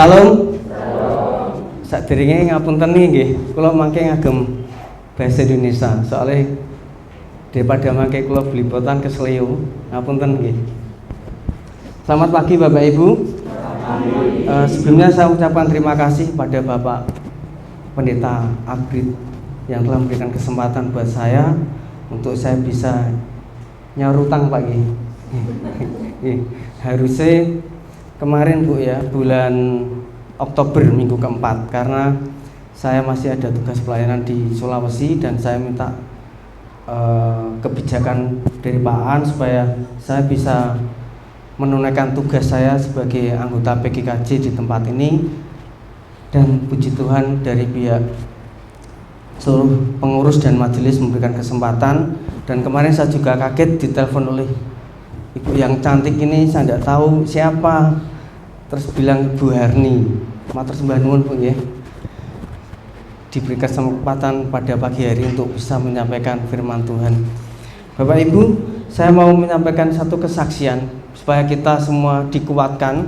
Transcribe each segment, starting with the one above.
Salam. Sadurunge ngapunten nggih, kula mangke ngagem bahasa Indonesia. Soalnya daripada mangke kula blibotan kesleo, ngapunten nggih. Selamat pagi Bapak Ibu. Sebelumnya saya ucapkan terima kasih pada Bapak Pendeta Abrid yang telah memberikan kesempatan buat saya untuk saya bisa nyarutang Pak nggih. Harusnya kemarin Bu ya, bulan Oktober minggu keempat, karena saya masih ada tugas pelayanan di Sulawesi dan saya minta kebijakan dari Pak An supaya saya bisa menunaikan tugas saya sebagai anggota PGKJ di tempat ini. Dan puji Tuhan dari pihak seluruh pengurus dan majelis memberikan kesempatan. Dan kemarin saya juga kaget ditelepon oleh ibu yang cantik ini, saya tidak tahu siapa, terus bilang Ibu Harni. Matur sembah nuwun Bu ya, diberi kesempatan pada pagi hari untuk bisa menyampaikan firman Tuhan. Bapak Ibu, saya mau menyampaikan satu kesaksian supaya kita semua dikuatkan,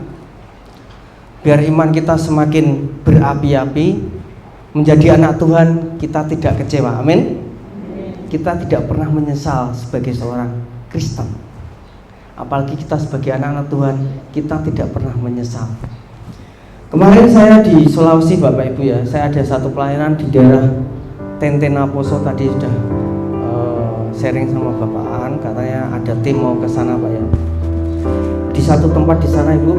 biar iman kita semakin berapi-api, menjadi anak Tuhan kita tidak kecewa. Amin. Kita tidak pernah menyesal sebagai seorang Kristen, apalagi kita sebagai anak-anak Tuhan, kita tidak pernah menyesal. Kemarin saya di Sulawesi Bapak Ibu ya, saya ada satu pelayanan di daerah Tentena Poso. Tadi sudah sharing sama Bapak An, katanya ada tim mau ke sana Pak ya. Di satu tempat di sana Ibu,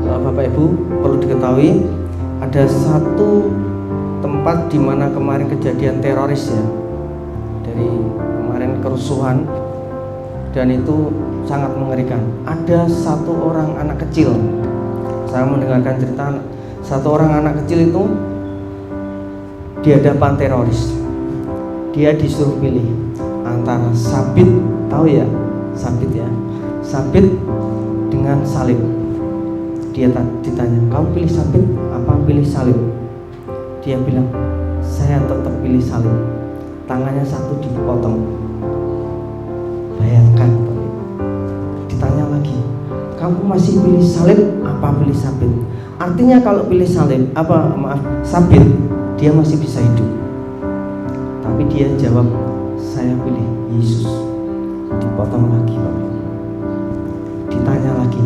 Bapak Ibu perlu diketahui, ada satu tempat di mana kemarin kejadian teroris ya, dari kemarin kerusuhan, dan itu sangat mengerikan. Ada satu orang anak kecil, saya mendengarkan cerita satu orang anak kecil itu di hadapan teroris, dia disuruh pilih antara sabit, tahu ya sabit ya, sabit dengan salib. Dia ditanya, kamu pilih sabit apa pilih salib? Dia bilang, saya tetap pilih salib. Tangannya satu dipotong. Bayangkan, ditanya lagi, kamu masih pilih salib apa pilih sabit? Artinya kalau pilih salib, sabit, dia masih bisa hidup. Tapi dia jawab, saya pilih Yesus. Dipotong lagi Bapak. Ditanya lagi,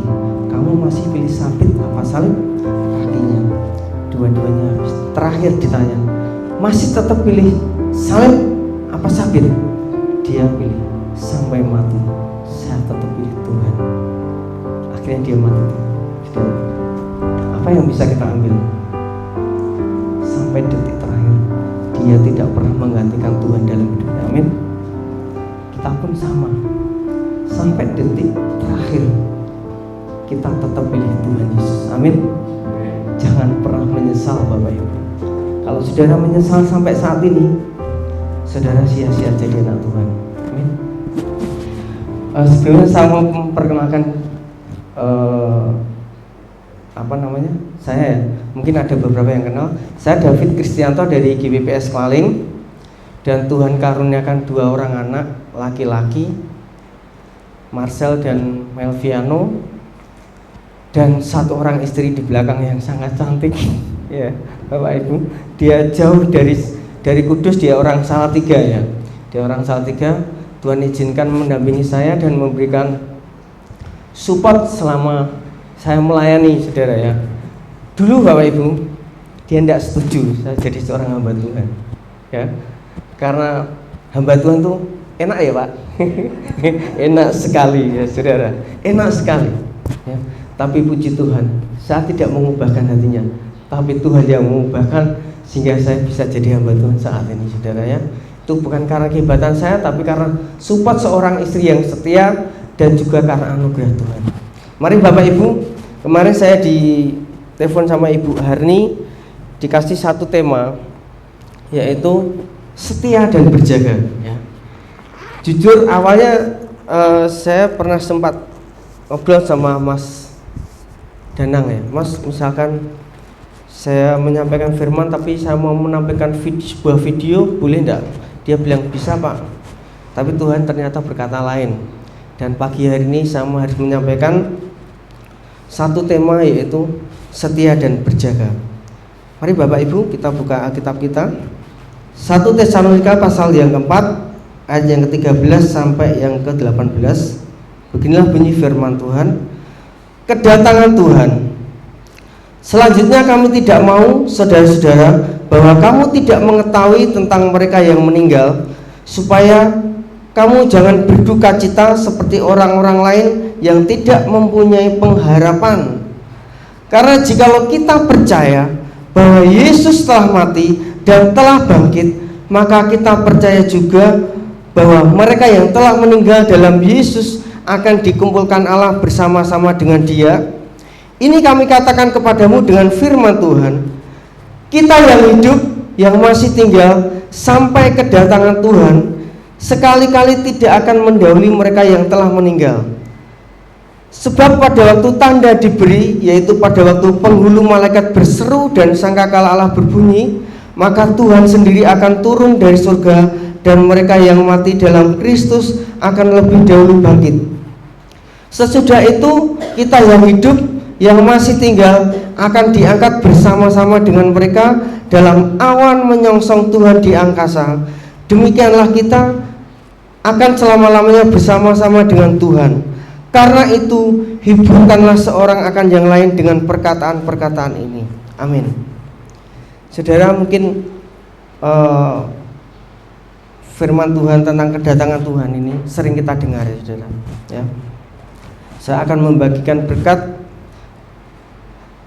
kamu masih pilih sabit apa salib? Kakinya dua-duanya habis. Terakhir ditanya, masih tetap pilih salib apa sabit? Dia pilih sampai mati, saya tetap pilih Tuhan. Akhirnya dia mati. Apa yang bisa kita ambil? Sampai detik terakhir dia tidak pernah menggantikan Tuhan dalam hidupnya. Amin. Kita pun sama, sampai detik terakhir kita tetap pilih Tuhan Yesus. Amin. Jangan pernah menyesal Bapak Ibu. Kalau saudara menyesal sampai saat ini, saudara sia-sia jadi anak Tuhan. Amin. Sebelumnya saya mau memperkenalkan saya ya. Mungkin ada beberapa yang kenal. Saya David Kristianto dari GBPS Kwaling, dan Tuhan karuniakan 2 orang anak laki-laki, Marcel dan Melviano, dan 1 orang istri di belakang yang sangat cantik. Ya, Bapak Ibu, dia jauh dari Kudus, dia orang Salatiga ya. Dia orang Salatiga. Tuhan izinkan mendampingi saya dan memberikan support selama saya melayani saudara ya. Dulu Bapak Ibu, dia tidak setuju saya jadi seorang hamba Tuhan ya, karena hamba Tuhan tuh enak ya Pak. Enak sekali ya saudara, enak sekali ya. Tapi puji Tuhan, saya tidak mengubahkan hatinya, tapi Tuhan yang mengubahkan sehingga saya bisa jadi hamba Tuhan saat ini saudara ya. Itu bukan karena kehebatan saya, tapi karena support seorang istri yang setia dan juga karena anugerah Tuhan. Mari Bapak Ibu, kemarin saya ditelepon sama Ibu Harni, dikasih satu tema, yaitu setia dan berjaga ya. Jujur awalnya saya pernah sempat ngobrol sama Mas Danang ya, Mas, misalkan saya menyampaikan firman tapi saya mau menampilkan sebuah video, boleh enggak? Dia bilang bisa Pak, tapi Tuhan ternyata berkata lain. Dan pagi hari ini saya harus menyampaikan satu tema, yaitu setia dan berjaga. Mari Bapak Ibu kita buka Alkitab kita. 1 Tesalonika pasal yang keempat ayat yang ke-13 sampai yang ke-18. Beginilah bunyi firman Tuhan. Kedatangan Tuhan. Selanjutnya kami tidak mau, saudara-saudara, bahwa kamu tidak mengetahui tentang mereka yang meninggal, supaya kamu jangan berduka cita seperti orang-orang lain yang tidak mempunyai pengharapan. Karena jikalau kita percaya bahwa Yesus telah mati dan telah bangkit, maka kita percaya juga bahwa mereka yang telah meninggal dalam Yesus akan dikumpulkan Allah bersama-sama dengan Dia. Ini kami katakan kepadamu dengan firman Tuhan, kita yang hidup, yang masih tinggal sampai kedatangan Tuhan, sekali-kali tidak akan mendahului mereka yang telah meninggal. Sebab pada waktu tanda diberi, yaitu pada waktu penghulu malaikat berseru dan sangkakala Allah berbunyi, maka Tuhan sendiri akan turun dari surga, dan mereka yang mati dalam Kristus akan lebih dahulu bangkit. Sesudah itu kita yang hidup, yang masih tinggal akan diangkat bersama-sama dengan mereka dalam awan menyongsong Tuhan di angkasa. Demikianlah kita akan selama-lamanya bersama-sama dengan Tuhan. Karena itu hiburkanlah seorang akan yang lain dengan perkataan-perkataan ini. Amin. Saudara, mungkin firman Tuhan tentang kedatangan Tuhan ini sering kita dengar ya saudara ya. Saya akan membagikan berkat,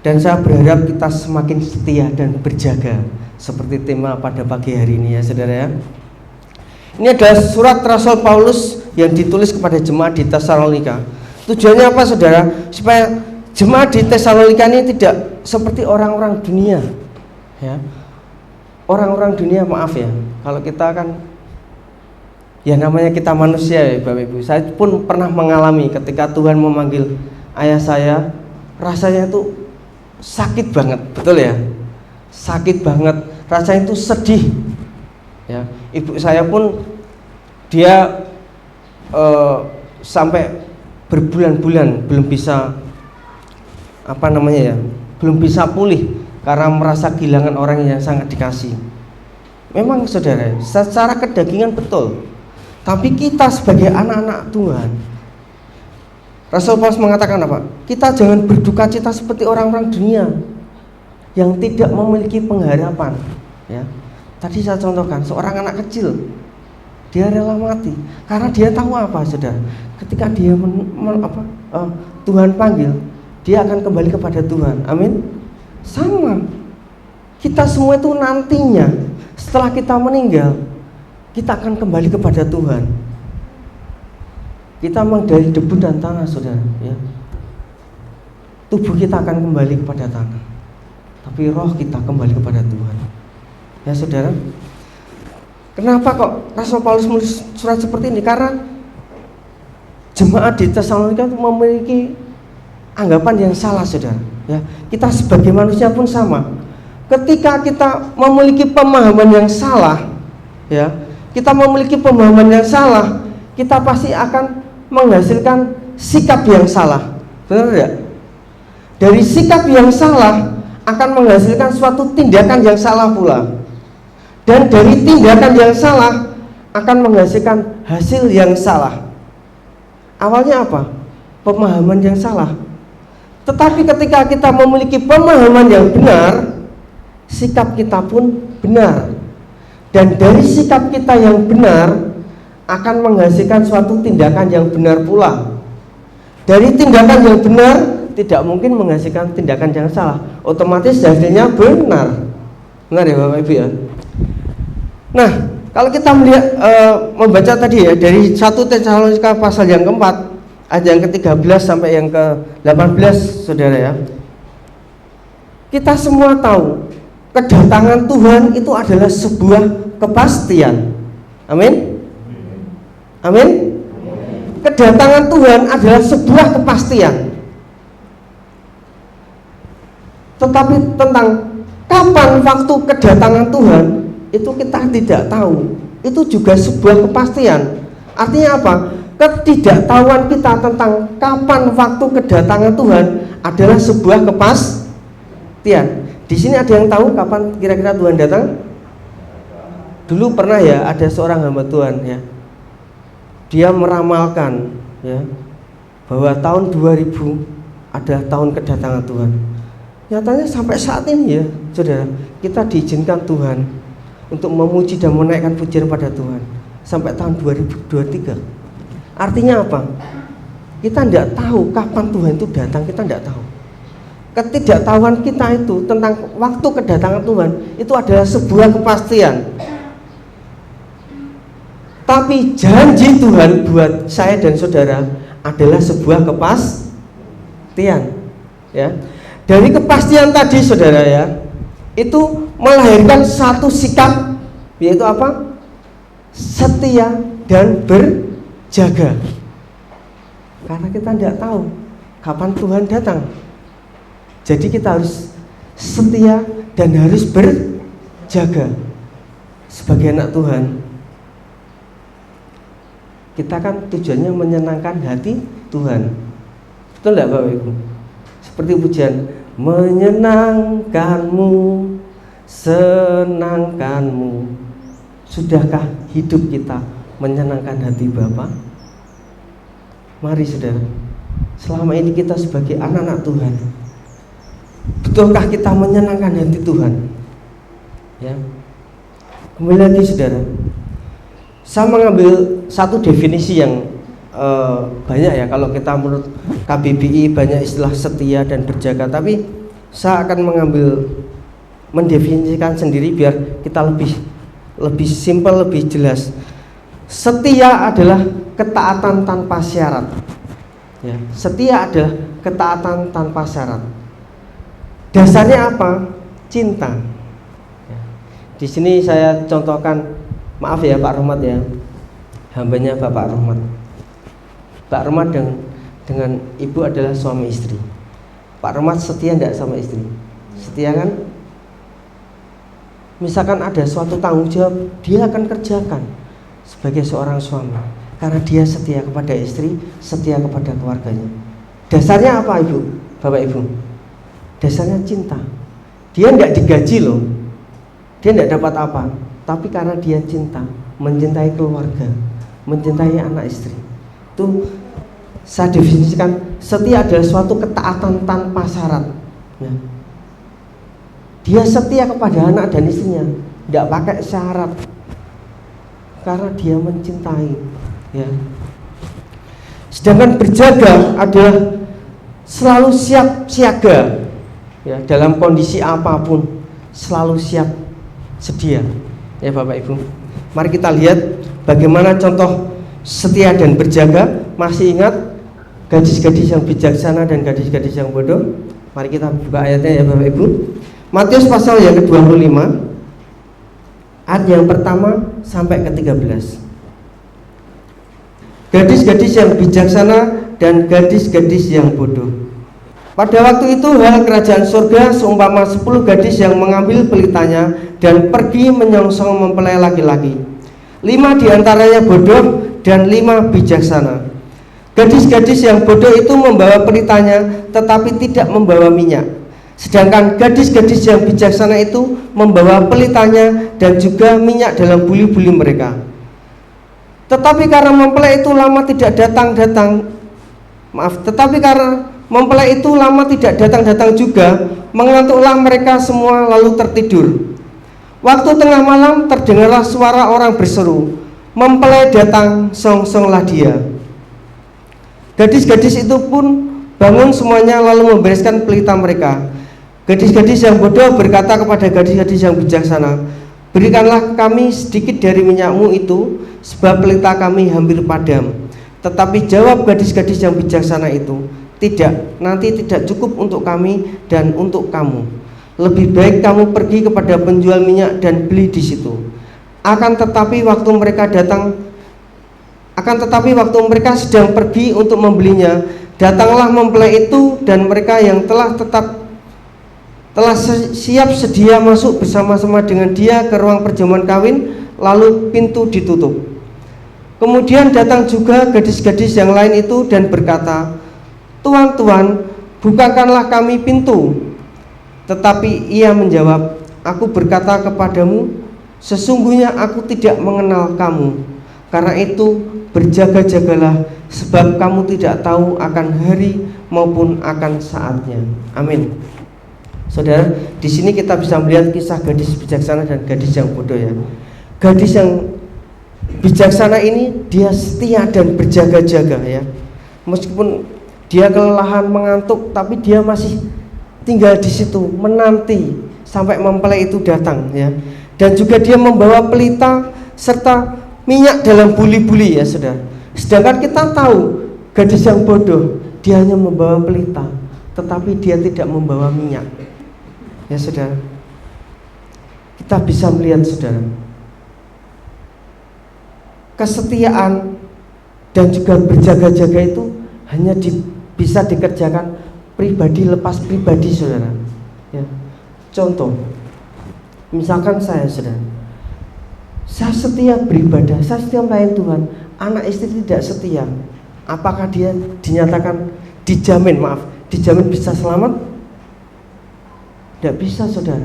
dan saya berharap kita semakin setia dan berjaga seperti tema pada pagi hari ini ya saudara ya. Ini adalah surat Rasul Paulus yang ditulis kepada jemaat di Tesalonika. Tujuannya apa saudara? Supaya jemaat di Tesalonika ini tidak seperti orang-orang dunia ya. Orang-orang dunia, maaf ya, kalau kita kan ya namanya kita manusia ya Bapak Ibu. Saya pun pernah mengalami ketika Tuhan memanggil ayah saya, rasanya itu sakit banget, betul ya? Sakit banget, rasanya itu sedih ya. Ibu saya pun dia sampai berbulan-bulan belum bisa belum bisa pulih karena merasa kehilangan orang yang sangat dikasih. Memang saudara, secara kedagingan betul, tapi kita sebagai anak-anak Tuhan, Rasul Paulus mengatakan apa? Kita jangan berduka cita seperti orang-orang dunia yang tidak memiliki pengharapan ya. Tadi saya contohkan seorang anak kecil, dia rela mati karena dia tahu apa saudara? Ketika dia Tuhan panggil, dia akan kembali kepada Tuhan. Amin. Sama, kita semua itu nantinya setelah kita meninggal, kita akan kembali kepada Tuhan. Kita memang dari debu dan tanah saudara ya. Tubuh kita akan kembali kepada tanah, tapi roh kita kembali kepada Tuhan ya saudara. Kenapa kok Rasul Paulus menulis surat seperti ini? Karena jemaat di Tesalonika memiliki anggapan yang salah saudara ya. Kita sebagai manusia pun sama. Ketika kita memiliki pemahaman yang salah ya, kita memiliki pemahaman yang salah, kita pasti akan menghasilkan sikap yang salah. Benar tidak? Dari sikap yang salah akan menghasilkan suatu tindakan yang salah pula. Dan dari tindakan yang salah akan menghasilkan hasil yang salah. Awalnya apa? Pemahaman yang salah. Tetapi ketika kita memiliki pemahaman yang benar, sikap kita pun benar. Dan dari sikap kita yang benar akan menghasilkan suatu tindakan yang benar pula. Dari tindakan yang benar tidak mungkin menghasilkan tindakan yang salah. Otomatis hasilnya benar. Benar ya Bapak Ibu ya. Nah, kalau kita melihat membaca tadi ya dari 1 Tesalonika pasal yang keempat ayat yang ke-13 sampai yang ke-18 saudara ya. Kita semua tahu kedatangan Tuhan itu adalah sebuah kepastian. Amin. Amin. Kedatangan Tuhan adalah sebuah kepastian. Tetapi tentang kapan waktu kedatangan Tuhan itu kita tidak tahu. Itu juga sebuah kepastian. Artinya apa? Ketidaktahuan kita tentang kapan waktu kedatangan Tuhan adalah sebuah Di sini ada yang tahu kapan kira-kira Tuhan datang? Dulu pernah ya ada seorang hamba Tuhan ya. Dia meramalkan ya bahwa tahun 2000 adalah tahun kedatangan Tuhan. Nyatanya sampai saat ini ya, Saudara, kita diizinkan Tuhan untuk memuji dan menaikkan pujian pada Tuhan sampai tahun 2023. Artinya apa? Kita tidak tahu kapan Tuhan itu datang, kita tidak tahu. Ketidaktahuan kita itu tentang waktu kedatangan Tuhan itu adalah sebuah kepastian. Tapi janji Tuhan buat saya dan saudara adalah sebuah kepastian. Ya. Dari kepastian tadi, saudara ya, itu melahirkan satu sikap, yaitu apa? Setia dan berjaga. Karena kita tidak tahu kapan Tuhan datang. Jadi kita harus setia dan harus berjaga sebagai anak Tuhan. Kita kan tujuannya menyenangkan hati Tuhan. Betul tidak Bapak Ibu? Seperti pujian, menyenangkanmu, senangkanmu. Sudahkah hidup kita menyenangkan hati Bapa? Mari saudara, selama ini kita sebagai anak-anak Tuhan, betulkah kita menyenangkan hati Tuhan? Ya. Kembali lagi saudara, saya mengambil satu definisi yang banyak ya. Kalau kita menurut KBBI banyak istilah setia dan berjaga, tapi saya akan mendefinisikan sendiri biar kita lebih simpel, lebih jelas. Setia adalah ketaatan tanpa syarat. Ya, setia adalah ketaatan tanpa syarat. Dasarnya apa? Cinta. Ya. Di sini saya contohkan, maaf ya Pak Rahmat ya, hambanya Bapak Rahmat. Pak Rahmat dengan ibu adalah suami istri. Pak Rahmat setia enggak sama istri? Setia kan? Misalkan ada suatu tanggung jawab, dia akan kerjakan sebagai seorang suami, karena dia setia kepada istri, setia kepada keluarganya. Dasarnya apa Ibu, Bapak Ibu? Dasarnya cinta. Dia enggak digaji loh, dia enggak dapat apa, tapi karena dia cinta, mencintai keluarga, mencintai anak istri. Itu saya definisikan, setia adalah suatu ketaatan tanpa syarat ya. Dia setia kepada anak dan istrinya, tidak pakai syarat, karena dia mencintai ya. Sedangkan berjaga adalah selalu siap siaga ya, dalam kondisi apapun selalu siap sedia ya Bapak Ibu. Mari kita lihat bagaimana contoh setia dan berjaga. Masih ingat gadis-gadis yang bijaksana dan gadis-gadis yang bodoh? Mari kita buka ayatnya ya Bapak Ibu. Matius pasal yang ke-25 ayat yang pertama sampai ke-13. Gadis-gadis yang bijaksana dan gadis-gadis yang bodoh. Pada waktu itu hal kerajaan surga seumpama 10 gadis yang mengambil pelitanya dan pergi menyongsong mempelai laki-laki. 5 diantaranya bodoh dan 5 bijaksana. Gadis-gadis yang bodoh itu membawa pelitanya tetapi tidak membawa minyak. Sedangkan gadis-gadis yang bijaksana itu membawa pelitanya dan juga minyak dalam buli-buli mereka. Tetapi karena mempelai itu lama tidak datang juga, mengantuklah mereka semua lalu tertidur. Waktu tengah malam terdengarlah suara orang berseru, "Mempelai datang, songsonglah dia." Gadis-gadis itu pun bangun semuanya lalu membereskan pelita mereka. Gadis-gadis yang bodoh berkata kepada gadis-gadis yang bijaksana, "Berikanlah kami sedikit dari minyakmu itu, sebab pelita kami hampir padam." Tetapi jawab gadis-gadis yang bijaksana itu, "Tidak, nanti tidak cukup untuk kami dan untuk kamu. Lebih baik kamu pergi kepada penjual minyak dan beli di situ." Akan tetapi waktu mereka sedang pergi untuk membelinya, datanglah mempelai itu dan mereka yang telah siap sedia masuk bersama-sama dengan dia ke ruang perjamuan kawin, lalu pintu ditutup. Kemudian datang juga gadis-gadis yang lain itu dan berkata, "Tuan, Tuan, bukakanlah kami pintu." Tetapi ia menjawab, aku berkata kepadamu, sesungguhnya aku tidak mengenal kamu. Karena itu berjaga-jagalah, sebab kamu tidak tahu akan hari maupun akan saatnya. Amin. Saudara, di sini kita bisa melihat kisah gadis bijaksana dan gadis yang bodoh ya. Gadis yang bijaksana ini dia setia dan berjaga-jaga ya. Meskipun dia kelelahan, mengantuk, tapi dia masih tinggal di situ menanti sampai mempelai itu datang ya. Dan juga dia membawa pelita serta minyak dalam buli-buli ya saudara. Sedangkan kita tahu gadis yang bodoh dia hanya membawa pelita, tetapi dia tidak membawa minyak. Ya saudara, kita bisa melihat saudara, kesetiaan dan juga berjaga-jaga itu hanya bisa dikerjakan pribadi lepas pribadi saudara ya. Contoh, misalkan saya saudara, saya setia beribadah, saya setia melayani Tuhan, anak istri tidak setia, apakah dia dinyatakan dijamin bisa selamat? Tidak bisa saudara.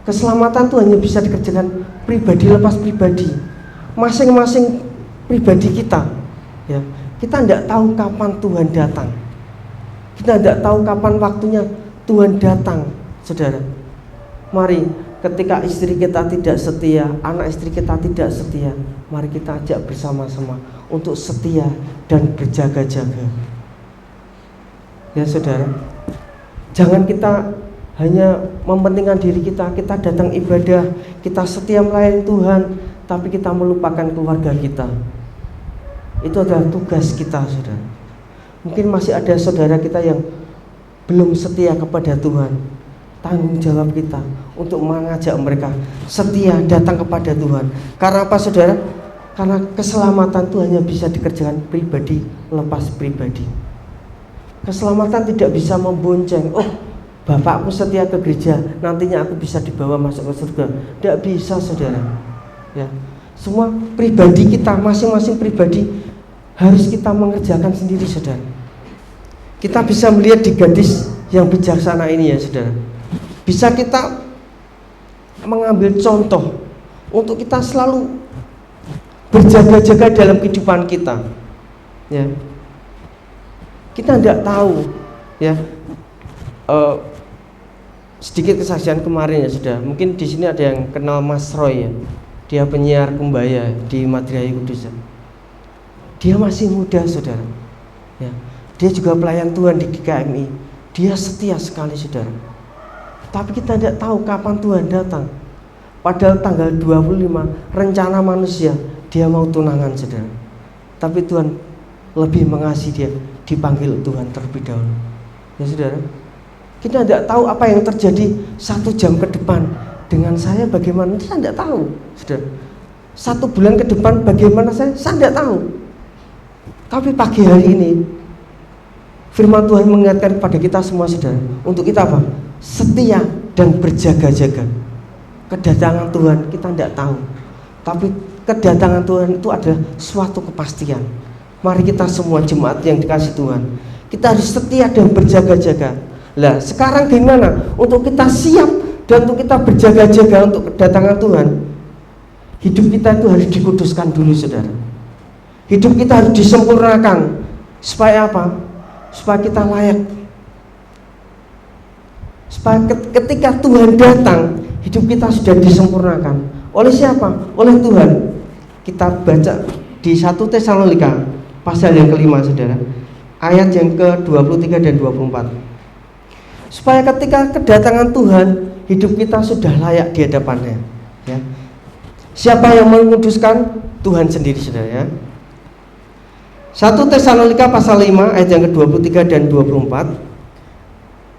Keselamatan itu hanya bisa dikerjakan pribadi lepas pribadi, masing-masing pribadi kita ya. Kita tidak tahu kapan Tuhan datang, kita tidak tahu kapan waktunya Tuhan datang saudara. Mari, ketika istri kita tidak setia, anak istri kita tidak setia, mari kita ajak bersama-sama untuk setia dan berjaga-jaga ya saudara. Jangan kita hanya mementingkan diri kita datang ibadah, kita setia melayani Tuhan, tapi kita melupakan keluarga kita. Itu adalah tugas kita saudara. Mungkin masih ada saudara kita yang belum setia kepada Tuhan. Tanggung jawab kita untuk mengajak mereka setia datang kepada Tuhan. Karena apa saudara? Karena keselamatan itu hanya bisa dikerjakan pribadi lepas pribadi. Keselamatan tidak bisa membonceng, oh bapakku setia ke gereja, nantinya aku bisa dibawa masuk ke surga. Tidak bisa saudara ya. Semua pribadi kita, masing-masing pribadi harus kita mengerjakan sendiri saudara. Kita bisa melihat di gadis yang bijaksana ini ya saudara, bisa kita mengambil contoh untuk kita selalu berjaga-jaga dalam kehidupan kita ya. Kita tidak tahu ya, sedikit kesaksian kemarin ya sudah. Mungkin di sini ada yang kenal Mas Roy ya. Dia penyiar kembaya di Madrasah Kudus ya. Dia masih muda saudara ya. Dia juga pelayan Tuhan di GKMI. Dia setia sekali saudara. Tapi kita tidak tahu kapan Tuhan datang. Padahal tanggal 25 rencana manusia dia mau tunangan saudara. Tapi Tuhan lebih mengasihi dia, dipanggil Tuhan terlebih dahulu ya saudara. Kita tidak tahu apa yang terjadi 1 jam ke depan dengan saya bagaimana, saya tidak tahu saudara. 1 bulan ke depan bagaimana saya tidak tahu. Tapi pagi hari ini firman Tuhan mengingatkan kepada kita semua saudara, untuk kita apa? Setia dan berjaga-jaga. Kedatangan Tuhan kita tidak tahu, tapi kedatangan Tuhan itu adalah suatu kepastian. Mari kita semua jemaat yang dikasih Tuhan, kita harus setia dan berjaga-jaga. Lah sekarang gimana untuk kita siap dan untuk kita berjaga-jaga untuk kedatangan Tuhan? Hidup kita itu harus dikuduskan dulu saudara. Hidup kita harus disempurnakan. Supaya apa? Supaya kita layak. Supaya ketika Tuhan datang, hidup kita sudah disempurnakan. Oleh siapa? Oleh Tuhan. Kita baca di 1 Tesalonika pasal yang kelima saudara, ayat yang ke-23 dan 24. Supaya ketika kedatangan Tuhan, hidup kita sudah layak di hadapannya ya. Siapa yang menguduskan? Tuhan sendiri saudara ya. 1 Tesalonika pasal 5 ayat yang ke-23 dan 24.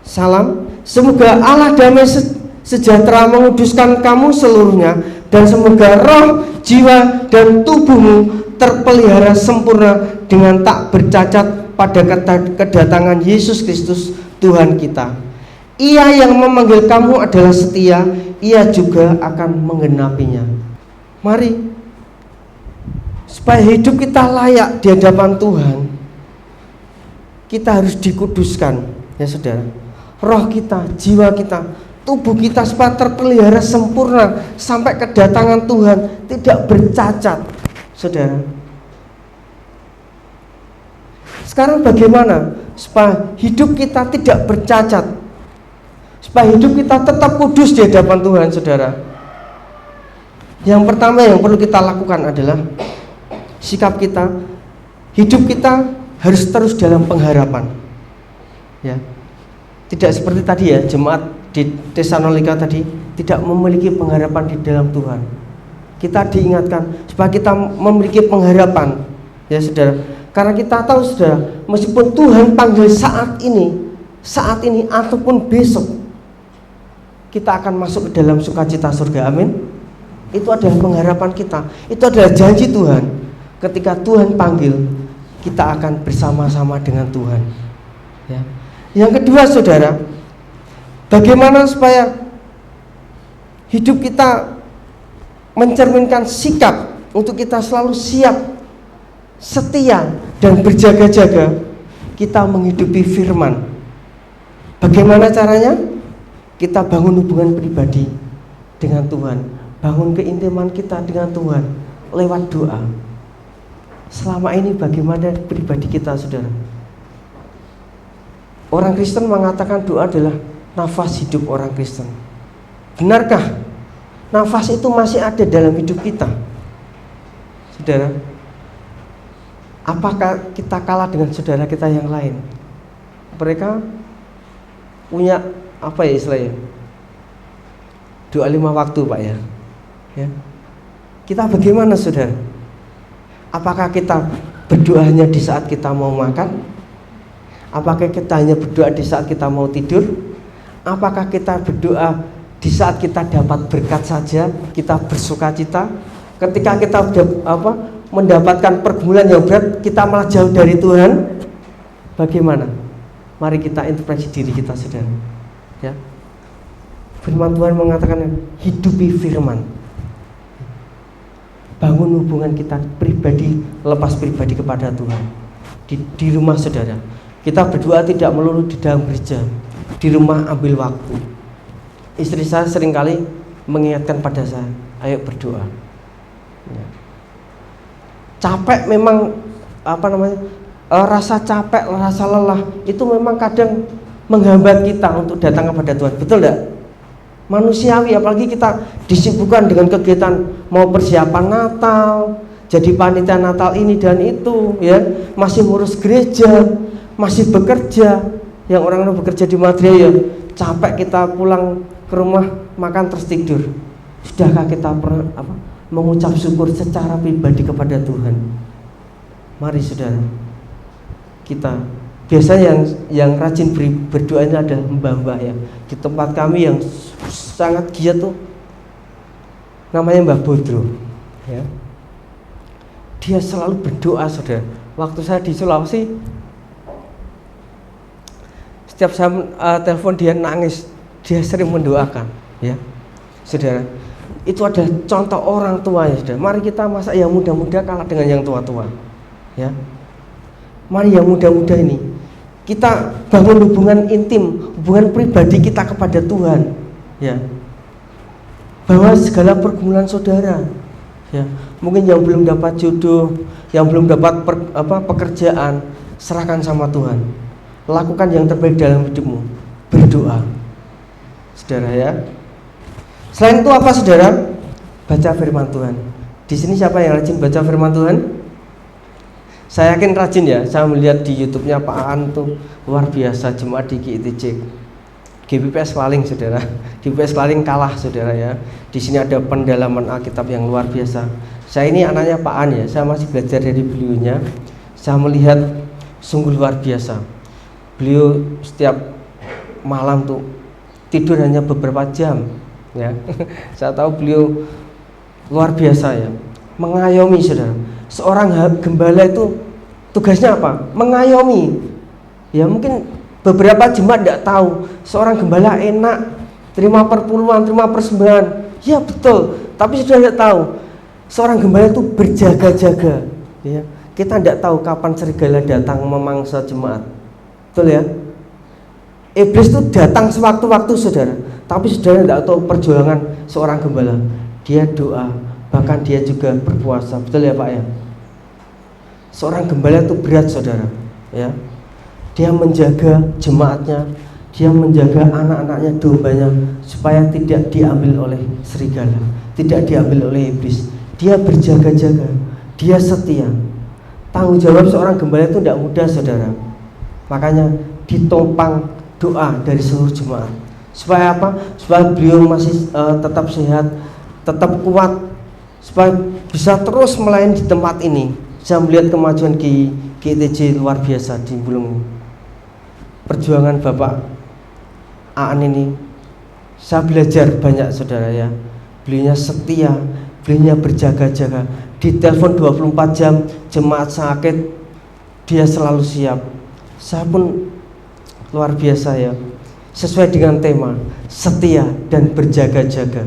Salam, semoga Allah damai sejahtera menguduskan kamu seluruhnya, dan semoga roh, jiwa, dan tubuhmu terpelihara sempurna dengan tak bercacat pada kedatangan Yesus Kristus Tuhan kita. Ia yang memanggil kamu adalah setia, ia juga akan menggenapinya. Mari, supaya hidup kita layak di hadapan Tuhan, kita harus dikuduskan ya saudara. roh kita, jiwa kita, tubuh kita supaya terpelihara sempurna sampai kedatangan Tuhan, tidak bercacat, saudara. Sekarang bagaimana supaya hidup kita tidak bercacat, supaya hidup kita tetap kudus di hadapan Tuhan, saudara? Yang pertama yang perlu kita lakukan adalah sikap kita, hidup kita harus terus dalam pengharapan, ya. Tidak seperti tadi ya, jemaat di Tesalonika tadi tidak memiliki pengharapan di dalam Tuhan. Kita diingatkan supaya kita memiliki pengharapan, ya saudara. Karena kita tahu, saudara, meskipun Tuhan panggil saat ini ataupun besok, kita akan masuk ke dalam sukacita surga. Amin. Itu adalah pengharapan kita. Itu adalah janji Tuhan. Ketika Tuhan panggil, kita akan bersama-sama dengan Tuhan, ya. Yang kedua, saudara, bagaimana supaya hidup kita mencerminkan sikap untuk kita selalu siap, setia, dan berjaga-jaga. Kita menghidupi firman. Bagaimana caranya? Kita bangun hubungan pribadi dengan Tuhan, bangun keintiman kita dengan Tuhan lewat doa. Selama ini bagaimana pribadi kita, saudara? Orang Kristen mengatakan doa adalah nafas hidup orang Kristen. Benarkah nafas itu masih ada dalam hidup kita, saudara? Apakah kita kalah dengan saudara kita yang lain? Mereka punya apa ya istilahnya? Doa 5 waktu, Pak, ya. Kita bagaimana, saudara? Apakah kita berdoa hanya di saat kita mau makan? Apakah kita hanya berdoa di saat kita mau tidur? Apakah kita berdoa di saat kita dapat berkat saja, kita bersukacita? Ketika kita mendapatkan pergumulan yang berat, kita malah jauh dari Tuhan. Bagaimana? Mari kita introspeksi diri kita, saudara, ya. Firman Tuhan mengatakan, hidupi firman. Bangun hubungan kita pribadi, lepas pribadi kepada Tuhan. Di rumah, saudara, kita berdoa tidak melulu di dalam gereja. Di rumah ambil waktu. Istri saya seringkali mengingatkan pada saya, ayo berdoa, ya. Capek memang, rasa capek, rasa lelah itu memang kadang menghambat kita untuk datang kepada Tuhan, betul tidak? Manusiawi, apalagi kita disibukkan dengan kegiatan mau persiapan Natal, jadi panitia Natal ini dan itu, ya, masih ngurus gereja, masih bekerja. Yang orang-orang bekerja di Madria, ya, capek, kita pulang ke rumah makan terus tidur. Sudahkah kita pernah mengucap syukur secara pribadi kepada Tuhan? Mari, saudara, kita biasanya yang rajin berdoa ini adalah mbah-mbah, ya. Di tempat kami yang sangat giat tuh namanya Mbah Bodro, ya. Dia selalu berdoa, saudara. Waktu saya di Sulawesi, setiap saya telepon dia nangis, dia sering mendoakan, ya, saudara. Itu adalah contoh orang tua, ya, saudara. Mari kita, masa yang muda-muda kalah dengan yang tua-tua, ya. Mari yang muda-muda ini kita bangun hubungan intim, hubungan pribadi kita kepada Tuhan, ya. Bahwa segala pergumulan saudara, ya, mungkin yang belum dapat jodoh, yang belum dapat pekerjaan, serahkan sama Tuhan. Lakukan yang terbaik dalam hidupmu, berdoa, saudara, ya. Selain itu apa, saudara? Baca firman Tuhan. Di sini siapa yang rajin baca firman Tuhan? Saya yakin rajin, ya. Saya melihat di YouTube-nya Pak Aan tuh luar biasa, jemaat di GITC. GBPS Laling, saudara. GBPS Laling kalah, saudara, ya. Di sini ada pendalaman Alkitab yang luar biasa. Saya ini anaknya Pak Aan, ya. Saya masih belajar dari beliaunya. Saya melihat sungguh luar biasa. Beliau setiap malam tuh tidur hanya beberapa jam, ya. Saya tahu beliau luar biasa, ya. Mengayomi, saudara. Seorang gembala itu tugasnya apa? Mengayomi. Ya, mungkin beberapa jemaat tidak tahu seorang gembala enak terima perpuluhan, terima persembahan. Ya, betul. Tapi sudah tidak tahu seorang gembala itu berjaga-jaga, ya. Kita tidak tahu kapan serigala datang memangsa jemaat. Betul, ya. Iblis itu datang sewaktu-waktu saudara, tapi saudara tidak tahu perjuangan seorang gembala. Dia doa, bahkan dia juga berpuasa, betul ya Pak ya? Seorang gembala itu berat saudara, ya. Dia menjaga jemaatnya, dia menjaga anak-anaknya, dombanya, supaya tidak diambil oleh serigala, tidak diambil oleh iblis. Dia berjaga-jaga, dia setia. Tanggung jawab seorang gembala itu tidak mudah saudara. Makanya ditopang doa dari seluruh jemaat. Supaya apa? Supaya beliau masih tetap sehat, tetap kuat, supaya bisa terus melayani di tempat ini. Saya melihat kemajuan GITJ luar biasa di Bulung. Perjuangan Bapak Aan ini, saya belajar banyak saudara ya. Beliaunya setia, beliaunya berjaga-jaga. Di telepon 24 jam, jemaat sakit, dia selalu siap. Saya pun luar biasa ya. Sesuai dengan tema, setia dan berjaga-jaga.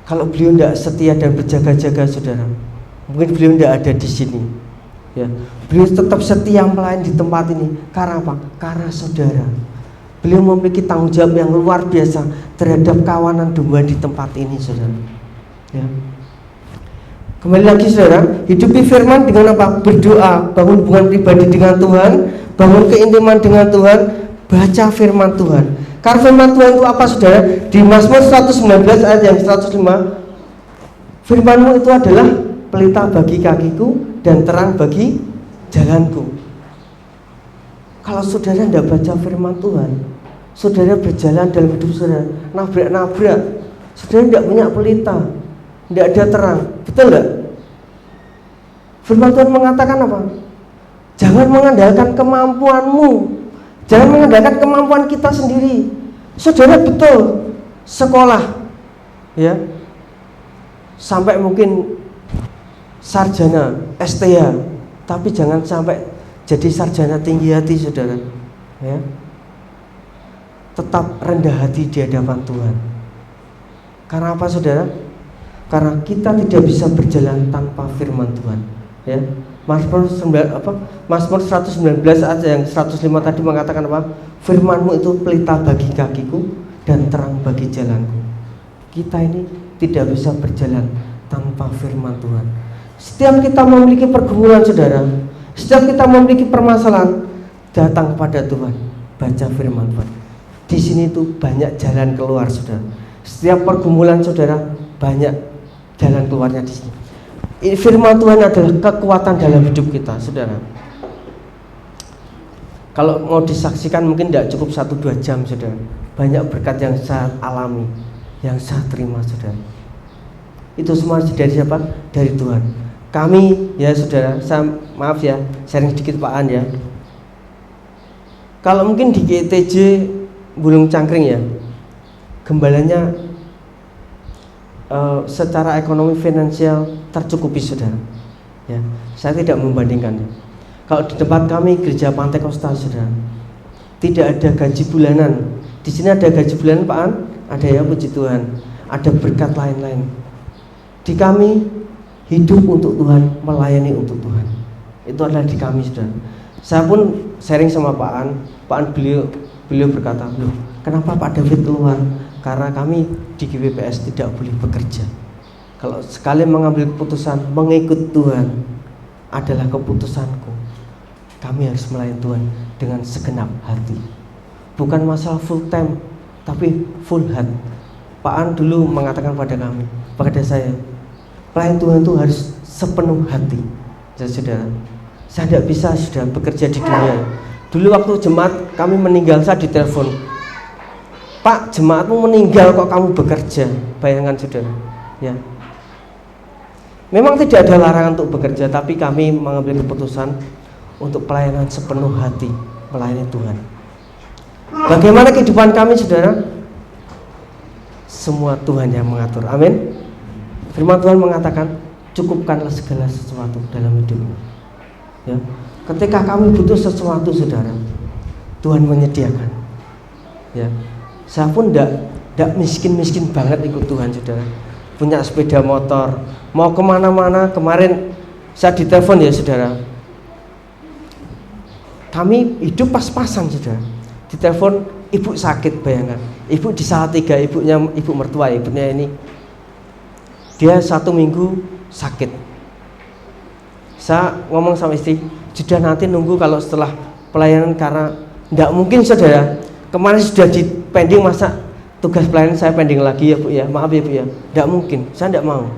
Kalau beliau tidak setia dan berjaga-jaga saudara, mungkin beliau tidak ada di sini. Ya, beliau tetap setia melayani di tempat ini. Karena apa? Karena saudara, beliau memiliki tanggung jawab yang luar biasa terhadap kawanan domba di tempat ini saudara. Ya. Kembali lagi saudara, hidupi firman dengan apa? Berdoa, bangun hubungan pribadi dengan Tuhan, bangun keintiman dengan Tuhan, baca firman Tuhan. Karena firman Tuhan itu apa saudara? Di Mazmur 119 ayat yang 105, firman-Mu itu adalah pelita bagi kakiku dan terang bagi jalanku. Kalau saudara tidak baca firman Tuhan, saudara berjalan dalam hidup saudara nabrak-nabrak, saudara tidak punya pelita, tidak ada terang, betul tidak? Firman Tuhan mengatakan apa? Jangan mengandalkan kemampuanmu, jangan mengandalkan kemampuan kita sendiri. Saudara betul sekolah, ya, sampai mungkin sarjana STH, tapi jangan sampai jadi sarjana tinggi hati saudara, ya. Tetap rendah hati di hadapan Tuhan. Karena apa saudara? Karena kita tidak bisa berjalan tanpa firman Tuhan, ya. Mazmur 119 ayat yang 105 tadi mengatakan apa? Firman-Mu itu pelita bagi kakiku dan terang bagi jalanku. Kita ini tidak bisa berjalan tanpa firman Tuhan. Setiap kita memiliki pergumulan saudara, setiap kita memiliki permasalahan, datang pada Tuhan, baca firman Tuhan. Di sini tuh banyak jalan keluar saudara. Setiap pergumulan saudara, banyak jalan keluarnya di sini. Firman Tuhan adalah kekuatan dalam hidup kita saudara. Kalau mau disaksikan mungkin tidak cukup 1-2 jam saudara. Banyak berkat yang saya alami, yang saya terima saudara. Itu semua dari siapa? Dari Tuhan. Kami ya saudara, saya maaf ya, sharing sedikit Pak An ya. Kalau mungkin di GITJ Bulung Cangkring ya, gembalanya secara ekonomi finansial tercukupi saudara. Ya, saya tidak membandingkannya. Kalau di tempat kami gereja Pantai Kosta saudara, tidak ada gaji bulanan. Di sini ada gaji bulanan Pak An, ada ya puji Tuhan, ada berkat lain-lain. Di kami hidup untuk Tuhan, melayani untuk Tuhan. Itu adalah di kami saudara. Saya pun sharing sama Pak An beliau berkata, "Loh, kenapa Pak David keluar?" Karena kami di GWPS tidak boleh bekerja. Kalau sekali mengambil keputusan mengikut Tuhan adalah keputusanku. Kami harus melayani Tuhan dengan segenap hati. Bukan masalah full time, tapi full heart. Pak An dulu mengatakan pada kami, pada saya, pelayan Tuhan itu harus sepenuh hati. Jadi saudara, saya tidak bisa sudah bekerja di dunia. Dulu waktu jemaat kami meninggal, saya ditelepon, "Pak, jemaatmu meninggal kok kamu bekerja?" Bayangkan saudara, ya. Memang tidak ada larangan untuk bekerja, tapi kami mengambil keputusan untuk pelayanan sepenuh hati, melayani Tuhan. Bagaimana kehidupan kami saudara? Semua Tuhan yang mengatur. Amin. Firman Tuhan mengatakan, cukupkanlah segala sesuatu dalam hidupmu. Ya. Ketika kami butuh sesuatu saudara, Tuhan menyediakan. Ya. Saya pun tidak miskin-miskin banget ikut Tuhan saudara. Punya sepeda motor, mau kemana-mana. Kemarin saya ditelepon ya saudara, kami hidup pas-pasan saudara. ditelepon ibu sakit, bayangkan. Ibu di Salatiga, ibu mertua, ibunya ini dia 1 minggu sakit. Saya ngomong sama istri, sudah nanti nunggu kalau setelah pelayanan, karena tidak mungkin saudara, kemarin sudah di pending, masa tugas pelayanan saya pending lagi ya Bu ya, maaf ya Bu ya, tidak mungkin, saya tidak mau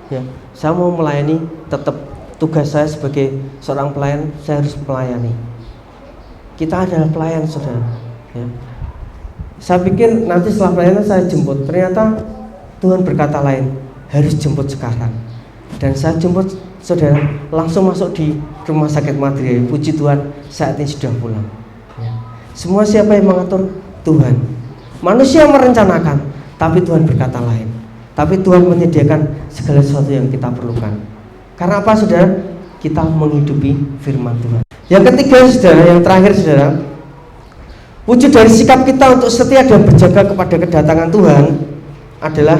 ya, saya mau melayani, tetap tugas saya sebagai seorang pelayan, saya harus melayani. Kita adalah pelayan saudara ya. Saya pikir nanti setelah pelayanan saya jemput, ternyata Tuhan berkata lain, harus jemput sekarang. Dan saya jemput saudara, langsung masuk di rumah sakit Madria. Puji Tuhan, saat ini sudah pulang ya. Semua siapa yang mengatur? Tuhan. Manusia merencanakan, tapi Tuhan berkata lain. Tapi Tuhan menyediakan segala sesuatu yang kita perlukan. Karena apa saudara? Kita menghidupi firman Tuhan. Yang ketiga saudara, yang terakhir saudara, wujud dari sikap kita untuk setia dan berjaga kepada kedatangan Tuhan adalah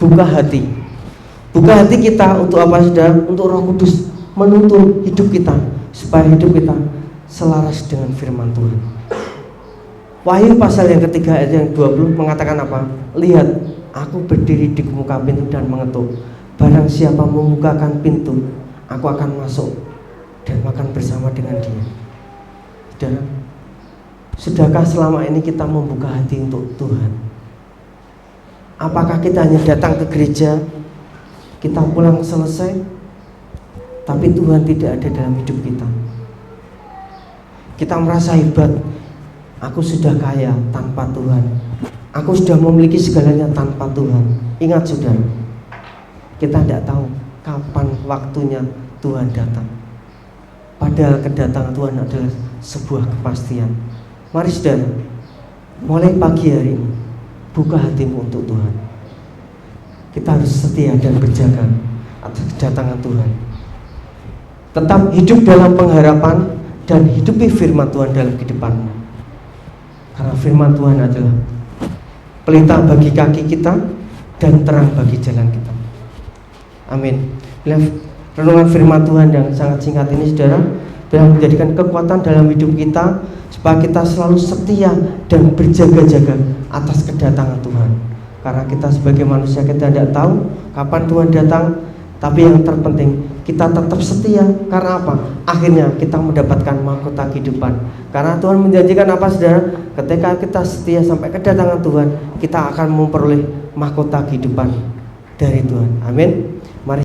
buka hati. Buka hati kita untuk apa saudara? Untuk Roh Kudus menuntun hidup kita, supaya hidup kita selaras dengan firman Tuhan. Wahyu pasal yang ketiga ayat yang 20 mengatakan apa? Lihat, aku berdiri di muka pintu dan mengetuk. Barang siapa membukakan pintu, aku akan masuk dan makan bersama dengan dia. Saudara, sudahkah selama ini kita membuka hati untuk Tuhan? Apakah kita hanya datang ke gereja, kita pulang selesai, tapi Tuhan tidak ada dalam hidup kita? Kita merasa hebat, aku sudah kaya tanpa Tuhan, aku sudah memiliki segalanya tanpa Tuhan. Ingat saudara, kita tidak tahu kapan waktunya Tuhan datang. Padahal kedatangan Tuhan adalah sebuah kepastian. Mari saudara, mulai pagi hari ini, buka hatimu untuk Tuhan. Kita harus setia dan berjaga atas kedatangan Tuhan. Tetap hidup dalam pengharapan dan hidupi firman Tuhan dalam kehidupanmu. Karena firman Tuhan adalah pelita bagi kaki kita dan terang bagi jalan kita. Amin. Renungan firman Tuhan yang sangat singkat ini saudara, telah menjadikan kekuatan dalam hidup kita, supaya kita selalu setia dan berjaga-jaga atas kedatangan Tuhan. Karena kita sebagai manusia, kita tidak tahu kapan Tuhan datang, tapi yang terpenting kita tetap setia. Karena apa? Akhirnya kita mendapatkan mahkota kehidupan. Karena Tuhan menjanjikan apa saudara? Ketika kita setia sampai kedatangan Tuhan, kita akan memperoleh mahkota kehidupan dari Tuhan. Amin.